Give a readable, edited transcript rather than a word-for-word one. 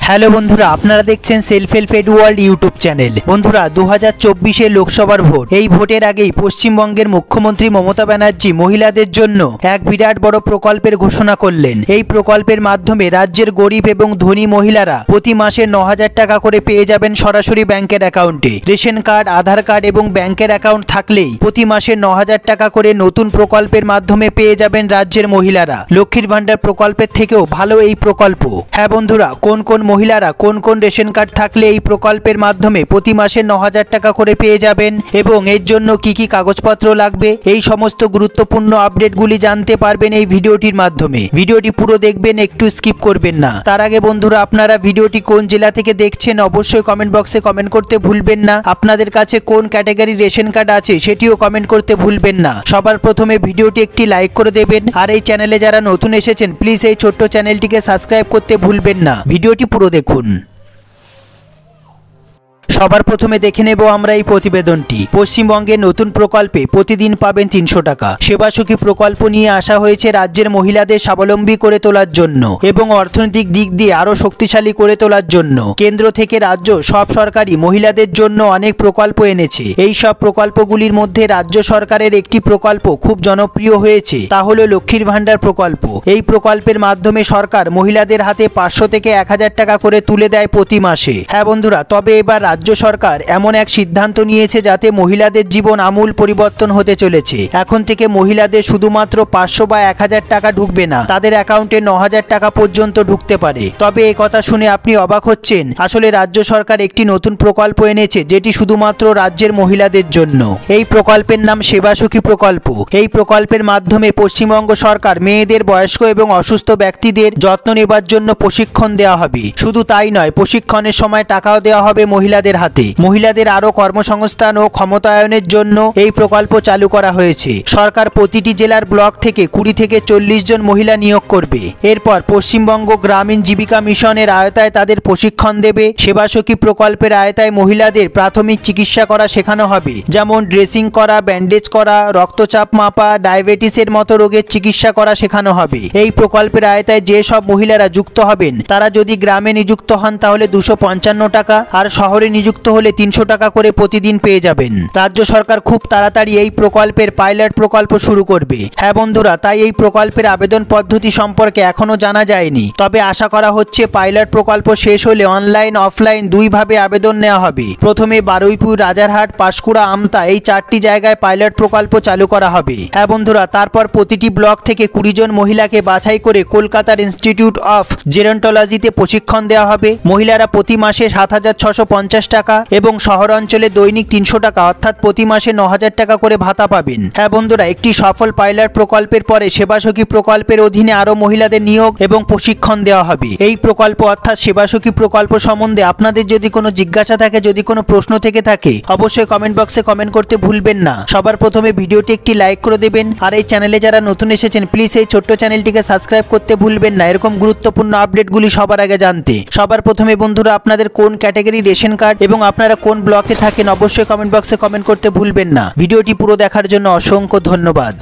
Hello বন্ধুরা, আপনারা দেখছেন self help aid world YouTube channel. বন্ধুরা, 2024 লোকসভার ভোট, এই ভোটের আগেই পশ্চিমবঙ্গের মুখ্যমন্ত্রী মমতা ব্যানার্জি মহিলাদের জন্য এক বিরাট বড় প্রকল্পের ঘোষণা করলেন। এই প্রকল্পের মাধ্যমে রাজ্যের গরিব এবং ধনী মহিলারা প্রতি মাসে 9,000 টাকা করে পেয়ে যাবেন সরাসরি ব্যাংকের অ্যাকাউন্টে। রেশন কার্ড, আধার কার্ড এবং ব্যাংকের অ্যাকাউন্ট থাকলেই প্রতি মাসে 9,000 টাকা করে নতুন প্রকল্পের মাধ্যমে পেয়ে যাবেন রাজ্যের মহিলারা। লক্ষ্মীর ভান্ডার প্রকল্পের থেকেও ভালো এই প্রকল্প। হ্যাঁ বন্ধুরা, কোন কোন মহিলারা কোন কোন রেশন কার্ড থাকলে এই প্রকল্পের মাধ্যমে প্রতি মাসে 9,000 টাকা করে পেয়ে যাবেন এবং এর জন্য কি কি কাগজপত্র লাগবে, এই সমস্ত গুরুত্বপূর্ণ আপডেটগুলি জানতে পারবেন এই ভিডিওটির মাধ্যমে। ভিডিওটি পুরো দেখবেন, একটু স্কিপ করবেন না। তার আগে বন্ধুরা, আপনারা ভিডিওটি কোন জেলা থেকে দেখছেন অবশ্যই কমেন্ট বক্সে কমেন্ট করতে ভুলবেন না। আপনাদের কাছে কোন ক্যাটাগরির রেশন কার্ড আছে সেটিও কমেন্ট করতে ভুলবেন না। সবার প্রথমে ভিডিওটি একটি লাইক করে দেবেন, আর এই চ্যানেলে যারা নতুন এসেছেন প্লিজ এই ছোট্ট চ্যানেলটিকে সাবস্ক্রাইব করতে ভুলবেন না। ভিডিওটি পুরো দেখুন। সবার প্রথমে দেখে নেব আমরা এই প্রতিবেদনটি। পশ্চিমবঙ্গের নতুন প্রকল্পে প্রতিদিন পাবেন 300 টাকা। সেবাসখী প্রকল্প নিয়ে আসা হয়েছে রাজ্যের মহিলাদের স্বাবলম্বী করে তোলার জন্য এবং অর্থনৈতিক দিক দিয়ে আরও শক্তিশালী করে তোলার জন্য। কেন্দ্র থেকে রাজ্য সব সরকারই মহিলাদের জন্য অনেক প্রকল্প এনেছে। এই সব প্রকল্পগুলির মধ্যে রাজ্য সরকারের একটি প্রকল্প খুব জনপ্রিয় হয়েছে, তা হলো লক্ষ্মীর ভান্ডার প্রকল্প। এই প্রকল্পের মাধ্যমে সরকার মহিলাদের হাতে 500 থেকে 1,000 টাকা করে তুলে দেয় প্রতি মাসে। হ্যাঁ বন্ধুরা, তবে এবার রাজ্য সরকার এমন এক সিদ্ধান্ত নিয়েছে যাতে মহিলাদের জীবন আমূল পরিবর্তন হতে চলেছে। এখন থেকে মহিলাদের শুধুমাত্র 500 বা 1,000 টাকা ঢুকবে না, তাদের অ্যাকাউন্টে 9,000 টাকা পর্যন্ত ঢুকতে পারে। তবে এই কথা শুনে আপনি অবাক হচ্ছেন, আসলে রাজ্য সরকার একটি নতুন প্রকল্প এনেছে যেটি শুধুমাত্র রাজ্যের মহিলাদের জন্য। এই প্রকল্পের নাম সেবাসখী প্রকল্প। এই প্রকল্পের মাধ্যমে পশ্চিমবঙ্গ সরকার মেয়েদের, বয়স্ক এবং অসুস্থ ব্যক্তিদের যত্ন নেবার জন্য প্রশিক্ষণ দেওয়া হবে। শুধু তাই নয়, প্রশিক্ষণের সময় টাকাও দেওয়া হবে মহিলাদের হাতে। মহিলাদের আরো কর্মসংস্থান ও ক্ষমতায়নের জন্য এই প্রকল্প চালু করা হয়েছে। সরকার প্রতিটি জেলার ব্লক থেকে 20 থেকে 40 জন মহিলা নিয়োগ করবে। এরপর পশ্চিমবঙ্গ গ্রামীণ জীবিকা মিশনের আওতায় তাদের প্রশিক্ষণ দেবে। সেবাসখী প্রকল্পের আওতায় মহিলাদের প্রাথমিক চিকিৎসা করা শেখানো হবে, যেমন ড্রেসিং করা, ব্যান্ডেজ করা, রক্তচাপ মাপা, ডায়াবেটিসের মতো রোগের চিকিৎসা করা শেখানো হবে। এই প্রকল্পের আওতায় যে সব মহিলারা যুক্ত হবেন তারা যদি গ্রামে নিযুক্ত হন তাহলে 255 টাকা, আর শহরে নিযুক্ত হলে 300 টাকা করে প্রতিদিন পেয়ে যাবেন। রাজ্য সরকার খুব তাড়াতাড়ি এই প্রকল্পের পাইলট প্রকল্প শুরু করবে। হ্যাঁ বন্ধুরা, তাই এই প্রকল্পের আবেদন পদ্ধতি সম্পর্কে এখনো জানা যায়নি। তবে আশা করা হচ্ছে পাইলট প্রকল্প শেষ হলে অনলাইন অফলাইন দুইভাবে আবেদন নেওয়া হবে। প্রথমে বারুইপুর, রাজারহাট, পাঁশকুড়া, আমতা এই 4টি জায়গায় পাইলট প্রকল্প চালু করা হবে। হ্যাঁ বন্ধুরা, তারপর প্রতিটি ব্লক থেকে 20 জন মহিলাকে বাছাই করে কলকাতার ইনস্টিটিউট অফ জেরন্টোলজিতে প্রশিক্ষণ দেওয়া হবে। মহিলারা প্রতি মাসে 7,650 টাকা এবং শহর অঞ্চলে দৈনিক 300 টাকা, অর্থাৎ প্রতি মাসে 9,000 টাকা করে ভাতা পাবেন। হ্যাঁ বন্ধুরা, একটি সফল পাইলট প্রকল্পের পরে সেবাসখী প্রকল্পের অধীনে আরো মহিলাদের নিয়োগ এবং প্রশিক্ষণ দেওয়া হবে। এই প্রকল্প অর্থাৎ সেবাসখী প্রকল্প সম্বন্ধে আপনাদের যদি কোনো জিজ্ঞাসা থাকে, যদি কোনো প্রশ্ন থেকে থাকে, অবশ্যই কমেন্ট বক্সে কমেন্ট করতে ভুলবেন না। সবার প্রথমে ভিডিওটি একটি লাইক করে দেবেন, আর এই চ্যানেলে যারা নতুন এসেছেন প্লিজ এই ছোট্ট চ্যানেলটিকে সাবস্ক্রাইব করতে ভুলবেন না এরকম গুরুত্বপূর্ণ আপডেটগুলি সবার আগে জানতে। সবার প্রথমে বন্ধুরা, আপনাদের কোন ক্যাটাগরি রেশন কার্ড এবং আপনারা কোন ব্লকে থাকেন অবশ্যই কমেন্ট বক্সে কমেন্ট করতে ভুলবেন না। ভিডিওটি পুরো দেখার জন্য অসংখ্য ধন্যবাদ।